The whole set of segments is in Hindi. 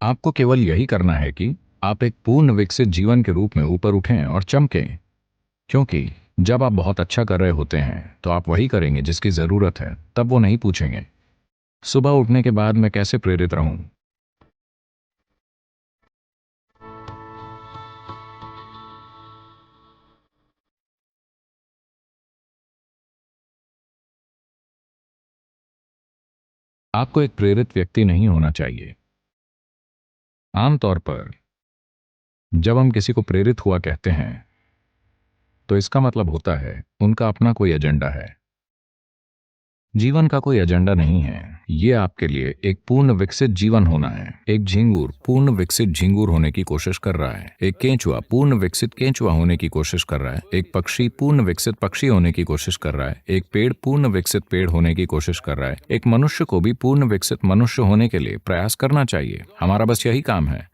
आपको केवल यही करना है कि आप एक पूर्ण विकसित जीवन के रूप में ऊपर उठें और चमकें। क्योंकि जब आप बहुत अच्छा कर रहे होते हैं तो आप वही करेंगे जिसकी ज़रूरत है, तब वो नहीं पूछेंगे सुबह उठने के बाद मैं कैसे प्रेरित रहूं। आपको एक प्रेरित व्यक्ति नहीं होना चाहिए। आमतौर पर जब हम किसी को प्रेरित हुआ कहते हैं तो इसका मतलब होता है उनका अपना कोई एजेंडा है। जीवन का कोई एजेंडा नहीं है। ये आपके लिए एक पूर्ण विकसित जीवन होना है। एक झिंगुर पूर्ण विकसित झिंगुर होने की कोशिश कर रहा है। एक केंचुआ पूर्ण विकसित केंचुआ होने की कोशिश कर रहा है। एक पक्षी पूर्ण विकसित पक्षी होने की कोशिश कर रहा है। एक पेड़ पूर्ण विकसित पेड़ होने की कोशिश कर रहा है। एक मनुष्य को भी पूर्ण विकसित मनुष्य होने के लिए प्रयास करना चाहिए। हमारा बस यही काम है।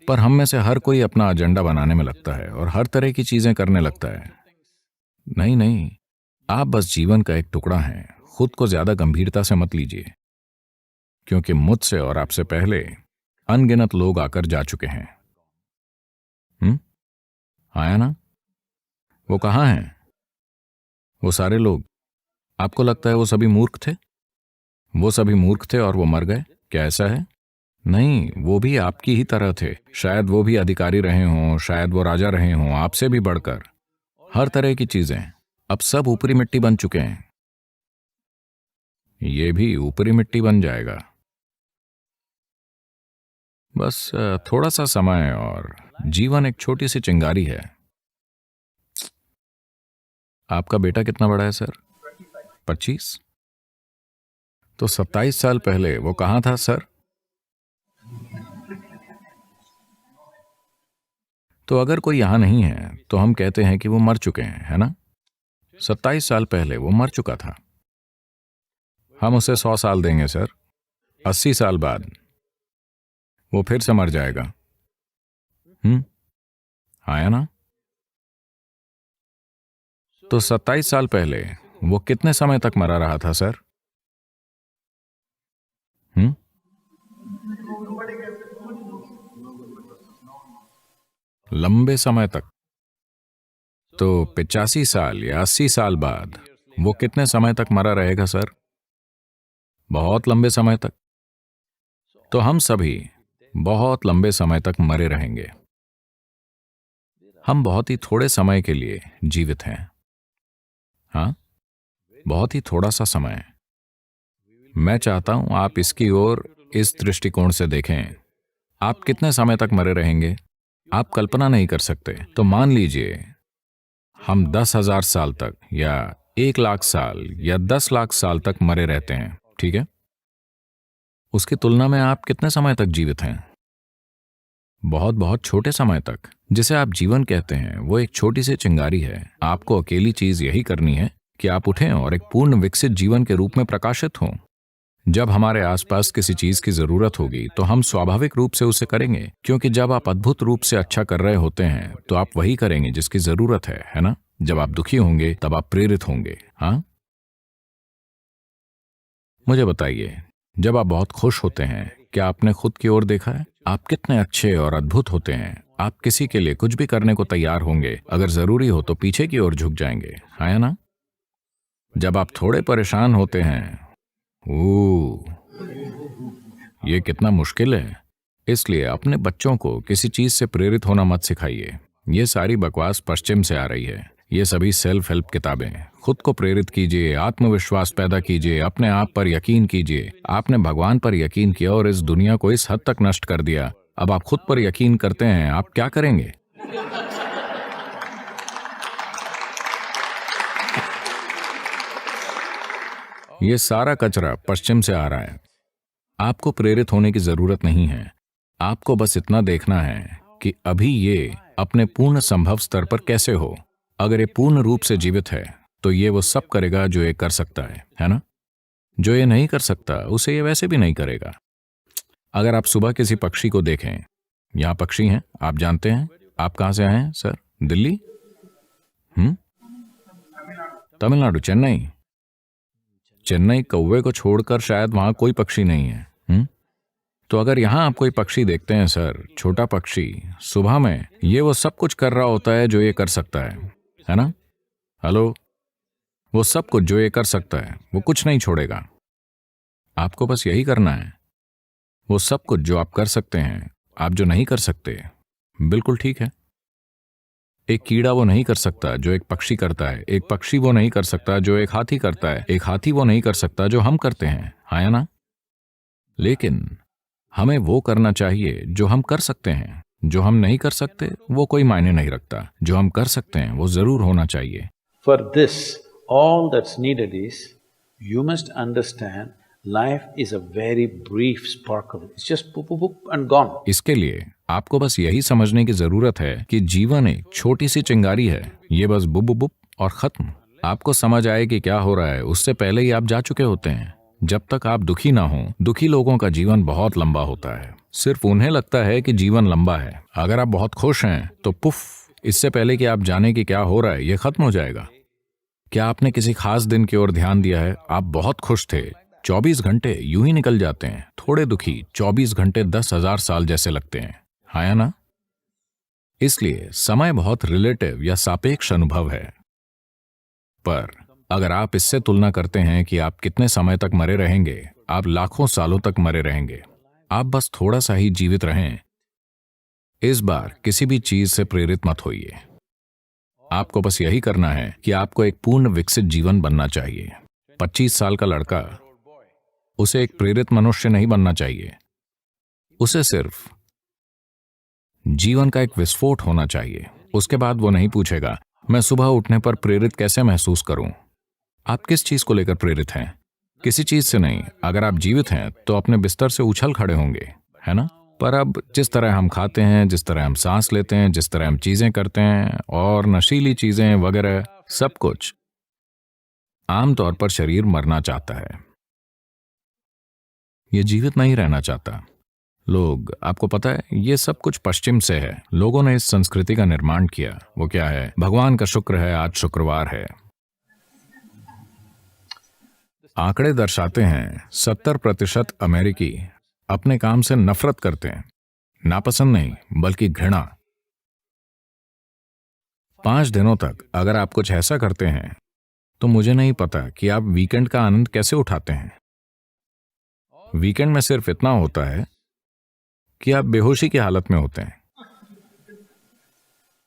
पर हम में से हर कोई अपना एजेंडा बनाने में लगता है और हर तरह की चीजें करने लगता है। नहीं नहीं, आप बस जीवन का एक टुकड़ा हैं। खुद को ज्यादा गंभीरता से मत लीजिए, क्योंकि मुझसे और आपसे पहले अनगिनत लोग आकर जा चुके हैं। आया ना? वो कहाँ हैं? वो सारे लोग। आपको लगता है वो सभी मूर्ख थे? वो सभी मूर्ख थे और वो मर गए? क्या ऐसा है? नहीं, वो भी आपकी ही तरह थे। शायद वो भी अधिकारी रहे हों, शायद वो राजा रहे हों, आपसे भी बढ़कर। हर तरह की चीजें। अब सब ऊपरी मिट्टी बन चुके हैं। ये भी ऊपरी मिट्टी बन जाएगा। बस थोड़ा सा समय और जीवन एक छोटी सी चिंगारी है। आपका बेटा कितना बड़ा है सर? 25? तो 27 साल पहले वो कहाँ था सर? तो अगर कोई यहां नहीं है तो हम कहते हैं कि वो मर चुके हैं, है ना? 27 साल पहले वो मर चुका था। हम उसे 100 साल देंगे सर। 80 साल बाद वो फिर से मर जाएगा। आया ना? तो 27 साल पहले वो कितने समय तक मरा रहा था सर? हम्म लंबे समय तक। तो 85 साल या 80 साल बाद वो कितने समय तक मरा रहेगा सर? बहुत लंबे समय तक। तो हम सभी बहुत लंबे समय तक मरे रहेंगे। हम बहुत ही थोड़े समय के लिए जीवित हैं। हाँ, बहुत ही थोड़ा सा समय। मैं चाहता हूं आप इसकी ओर इस दृष्टिकोण से देखें। आप कितने समय तक मरे रहेंगे? आप कल्पना नहीं कर सकते। तो मान लीजिए हम 10,000 साल तक या 1 लाख साल या 10 लाख साल तक मरे रहते हैं, ठीक है? उसकी तुलना में आप कितने समय तक जीवित हैं? बहुत बहुत छोटे समय तक। जिसे आप जीवन कहते हैं वो एक छोटी सी चिंगारी है। आपको अकेली चीज यही करनी है कि आप उठें और एक पूर्ण विकसित जीवन के रूप में प्रकाशित हों। जब हमारे आसपास किसी चीज की जरूरत होगी तो हम स्वाभाविक रूप से उसे करेंगे, क्योंकि जब आप अद्भुत रूप से अच्छा कर रहे होते हैं तो आप वही करेंगे जिसकी जरूरत है ना? जब आप दुखी होंगे तब आप प्रेरित होंगे। हाँ, मुझे बताइए, जब आप बहुत खुश होते हैं क्या आपने खुद की ओर देखा है? आप कितने अच्छे और अद्भुत होते हैं। आप किसी के लिए कुछ भी करने को तैयार होंगे। अगर जरूरी हो तो पीछे की ओर झुक जाएंगे, है ना? जब आप थोड़े परेशान होते हैं, ये कितना मुश्किल है। इसलिए अपने बच्चों को किसी चीज से प्रेरित होना मत सिखाइए। ये सारी बकवास पश्चिम से आ रही है। ये सभी सेल्फ हेल्प किताबें। खुद को प्रेरित कीजिए, आत्मविश्वास पैदा कीजिए, अपने आप पर यकीन कीजिए। आपने भगवान पर यकीन किया और इस दुनिया को इस हद तक नष्ट कर दिया। अब आप खुद पर यकीन करते हैं, आप क्या करेंगे? ये सारा कचरा पश्चिम से आ रहा है। आपको प्रेरित होने की जरूरत नहीं है। आपको बस इतना देखना है कि अभी ये अपने पूर्ण संभव स्तर पर कैसे हो। अगर ये पूर्ण रूप से जीवित है तो ये वो सब करेगा जो ये कर सकता है ना? जो ये नहीं कर सकता उसे ये वैसे भी नहीं करेगा। अगर आप सुबह किसी पक्षी को देखें, यहाँ पक्षी हैं, आप जानते हैं। आप कहाँ से आए हैं सर? दिल्ली? तमिलनाडु, चेन्नई। चेन्नई कौवे को छोड़कर शायद वहां कोई पक्षी नहीं है। तो अगर यहां आप कोई पक्षी देखते हैं सर, छोटा पक्षी, सुबह में ये वो सब कुछ कर रहा होता है जो ये कर सकता है ना? हेलो? वो सब कुछ जो ये कर सकता है, वो कुछ नहीं छोड़ेगा। आपको बस यही करना है। वो सब कुछ जो आप कर सकते हैं, आप जो नहीं कर सकते, बिल्कुल ठीक है। एक कीड़ा वो नहीं कर सकता जो एक पक्षी करता है, एक पक्षी वो नहीं कर सकता जो एक हाथी करता है, एक हाथी वो नहीं कर सकता जो हम करते हैं, हाँ या ना? लेकिन हमें वो करना चाहिए जो हम कर सकते हैं। जो हम नहीं कर सकते वो कोई मायने नहीं रखता, जो हम कर सकते हैं वो जरूर होना चाहिए। For this, all that's needed is, you must understand, life is a very brief sparkle. It's just poop, poop, poop and gone. इसके लिए आपको बस यही समझने की जरूरत है कि जीवन एक छोटी सी चिंगारी है, ये बस बुप बुप बुप और खत्म। आपको समझ आए कि क्या हो रहा है उससे पहले ही आप जा चुके होते हैं। जब तक आप दुखी ना हो, दुखी लोगों का जीवन बहुत लंबा होता है। सिर्फ उन्हें लगता है कि जीवन लंबा है। अगर आप बहुत खुश हैं तो पुफ, इससे पहले कि आप जाने कि क्या हो रहा है, ये खत्म हो जाएगा। क्या आपने किसी खास दिन की ओर ध्यान दिया है? आप बहुत खुश थे, 24 घंटे यूं ही निकल जाते हैं। थोड़े दुखी, 24 घंटे 10,000 साल जैसे लगते हैं, हाँ या ना? इसलिए समय बहुत रिलेटिव या सापेक्ष अनुभव है। पर अगर आप इससे तुलना करते हैं कि आप कितने समय तक मरे रहेंगे, आप लाखों सालों तक मरे रहेंगे। आप बस थोड़ा सा ही जीवित रहें। इस बार किसी भी चीज से प्रेरित मत होइए। आपको बस यही करना है कि आपको एक पूर्ण विकसित जीवन बनना चाहिए। 25 साल का लड़का, उसे एक प्रेरित मनुष्य नहीं बनना चाहिए। उसे सिर्फ जीवन का एक विस्फोट होना चाहिए। उसके बाद वो नहीं पूछेगा, मैं सुबह उठने पर प्रेरित कैसे महसूस करूं। आप किस चीज को लेकर प्रेरित हैं? किसी चीज से नहीं। अगर आप जीवित हैं तो अपने बिस्तर से उछल खड़े होंगे, है ना? पर अब जिस तरह हम खाते हैं, जिस तरह हम सांस लेते हैं, जिस तरह हम चीजें करते हैं और नशीली चीजें वगैरह, सब कुछ, आमतौर पर शरीर मरना चाहता है, ये जीवित नहीं रहना चाहता। लोग, आपको पता है, ये सब कुछ पश्चिम से है। लोगों ने इस संस्कृति का निर्माण किया। वो क्या है? भगवान का शुक्र है आज शुक्रवार है। आंकड़े दर्शाते हैं 70% अमेरिकी अपने काम से नफरत करते हैं। नापसंद नहीं, बल्कि घृणा। 5 दिनों तक अगर आप कुछ ऐसा करते हैं तो मुझे नहीं पता कि आप वीकेंड का आनंद कैसे उठाते हैं। वीकेंड में सिर्फ इतना होता है कि आप बेहोशी की हालत में होते हैं।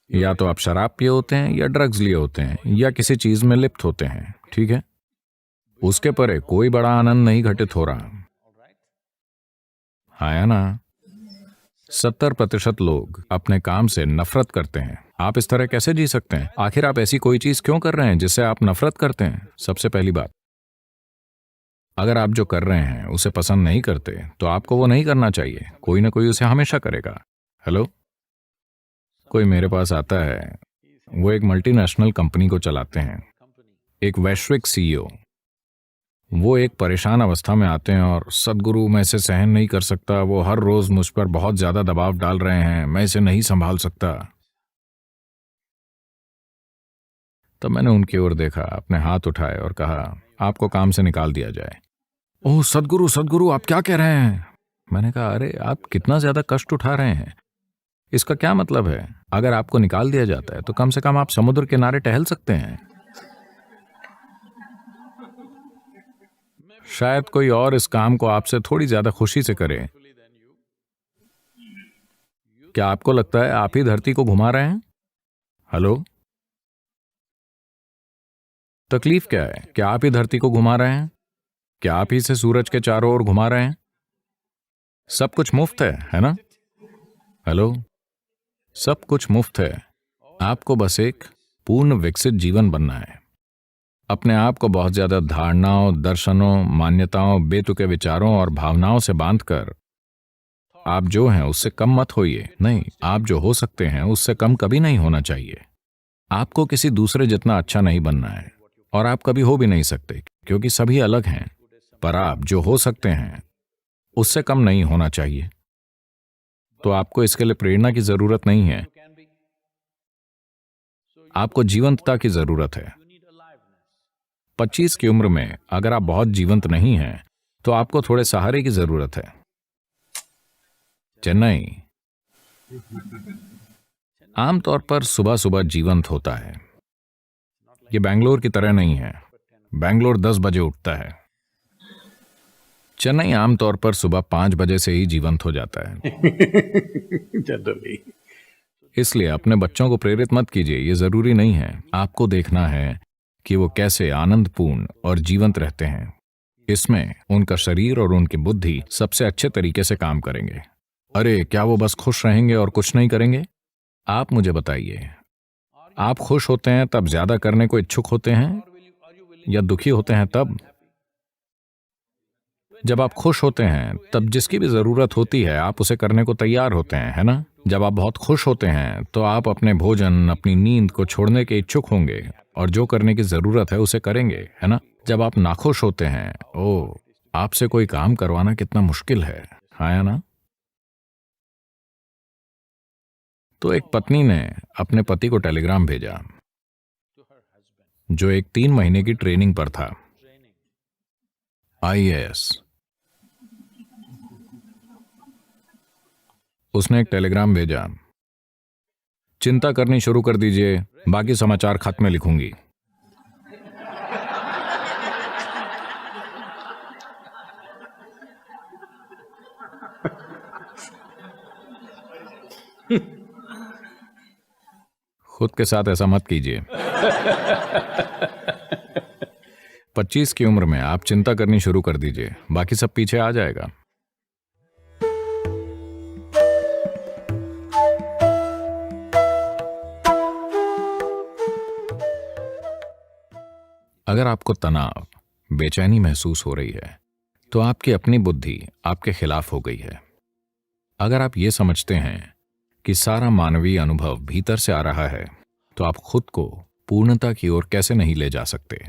या तो आप शराब पिए होते हैं, या ड्रग्स लिए होते हैं, या किसी चीज में लिप्त होते हैं, ठीक है? उसके परे कोई बड़ा आनंद नहीं घटित हो रहा, हाँ या ना? 70% लोग अपने काम से नफरत करते हैं। आप इस तरह कैसे जी सकते हैं? आखिर आप ऐसी कोई चीज क्यों कर रहे हैं जिससे आप नफरत करते हैं? सबसे पहली बात, अगर आप जो कर रहे हैं उसे पसंद नहीं करते तो आपको वो नहीं करना चाहिए। कोई ना कोई उसे हमेशा करेगा। हेलो? कोई मेरे पास आता है, वो एक मल्टीनेशनल कंपनी को चलाते हैं, एक वैश्विक सीईओ। वो एक परेशान अवस्था में आते हैं और सदगुरु, मैं इसे सहन नहीं कर सकता, वो हर रोज मुझ पर बहुत ज्यादा दबाव डाल रहे हैं, मैं इसे नहीं संभाल सकता। तब मैंने उनकी ओर देखा, अपने हाथ उठाए और कहा, आपको काम से निकाल दिया जाए। ओह सदगुरु, सदगुरु, आप क्या कह रहे हैं? मैंने कहा, अरे आप कितना ज्यादा कष्ट उठा रहे हैं। इसका क्या मतलब है? अगर आपको निकाल दिया जाता है तो कम से कम आप समुद्र किनारे टहल सकते हैं। शायद कोई और इस काम को आपसे थोड़ी ज्यादा खुशी से करे। क्या आपको लगता है आप ही धरती को घुमा रहे हैं? हेलो? तकलीफ क्या है? क्या आप ही धरती को घुमा रहे हैं? क्या आप ही से सूरज के चारों ओर घुमा रहे हैं? सब कुछ मुफ्त है ना? हेलो? सब कुछ मुफ्त है। आपको बस एक पूर्ण विकसित जीवन बनना है। अपने आप को बहुत ज्यादा धारणाओं, दर्शनों, मान्यताओं, बेतुके विचारों और भावनाओं से बांधकर आप जो हैं उससे कम मत होइए। नहीं, आप जो हो सकते हैं उससे कम कभी नहीं होना चाहिए। आपको किसी दूसरे जितना अच्छा नहीं बनना है, और आप कभी हो भी नहीं सकते, क्योंकि सभी अलग हैं। पर आप जो हो सकते हैं उससे कम नहीं होना चाहिए। तो आपको इसके लिए प्रेरणा की जरूरत नहीं है, आपको जीवंतता की जरूरत है। 25 की उम्र में अगर आप बहुत जीवंत नहीं हैं तो आपको थोड़े सहारे की जरूरत है। चेन्नई आमतौर पर सुबह सुबह जीवंत होता है। ये बेंगलोर की तरह नहीं है। बेंगलोर 10 बजे उठता है। चेन्नई आमतौर पर सुबह 5 बजे से ही जीवंत हो जाता है। Generally. इसलिए अपने बच्चों को प्रेरित मत कीजिए, ये जरूरी नहीं है। आपको देखना है कि वो कैसे आनंदपूर्ण और जीवंत रहते हैं। इसमें उनका शरीर और उनकी बुद्धि सबसे अच्छे तरीके से काम करेंगे। अरे क्या वो बस खुश रहेंगे और कुछ नहीं करेंगे? आप मुझे बताइए, आप खुश होते हैं तब ज्यादा करने को इच्छुक होते हैं या दुखी होते हैं तब? जब आप खुश होते हैं तब जिसकी भी जरूरत होती है आप उसे करने को तैयार होते हैं, है ना? जब आप बहुत खुश होते हैं तो आप अपने भोजन, अपनी नींद को छोड़ने के इच्छुक होंगे और जो करने की जरूरत है उसे करेंगे, है ना? जब आप नाखुश होते हैं, ओ, आपसे कोई काम करवाना कितना मुश्किल है, हाँ या ना? तो एक पत्नी ने अपने पति को टेलीग्राम भेजा जो एक 3 महीने की ट्रेनिंग पर था, IAS। उसने एक टेलीग्राम भेजा, चिंता करनी शुरू कर दीजिए, बाकी समाचार खत में लिखूंगी। खुद के साथ ऐसा मत कीजिए। 25 की उम्र में आप चिंता करनी शुरू कर दीजिए, बाकी सब पीछे आ जाएगा। अगर आपको तनाव, बेचैनी महसूस हो रही है तो आपकी अपनी बुद्धि आपके खिलाफ हो गई है। अगर आप ये समझते हैं कि सारा मानवीय अनुभव भीतर से आ रहा है तो आप खुद को पूर्णता की ओर कैसे नहीं ले जा सकते?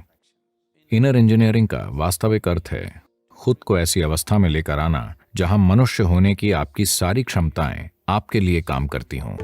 इनर इंजीनियरिंग का वास्तविक अर्थ है खुद को ऐसी अवस्था में लेकर आना जहां मनुष्य होने की आपकी सारी क्षमताएं आपके लिए काम करती हों।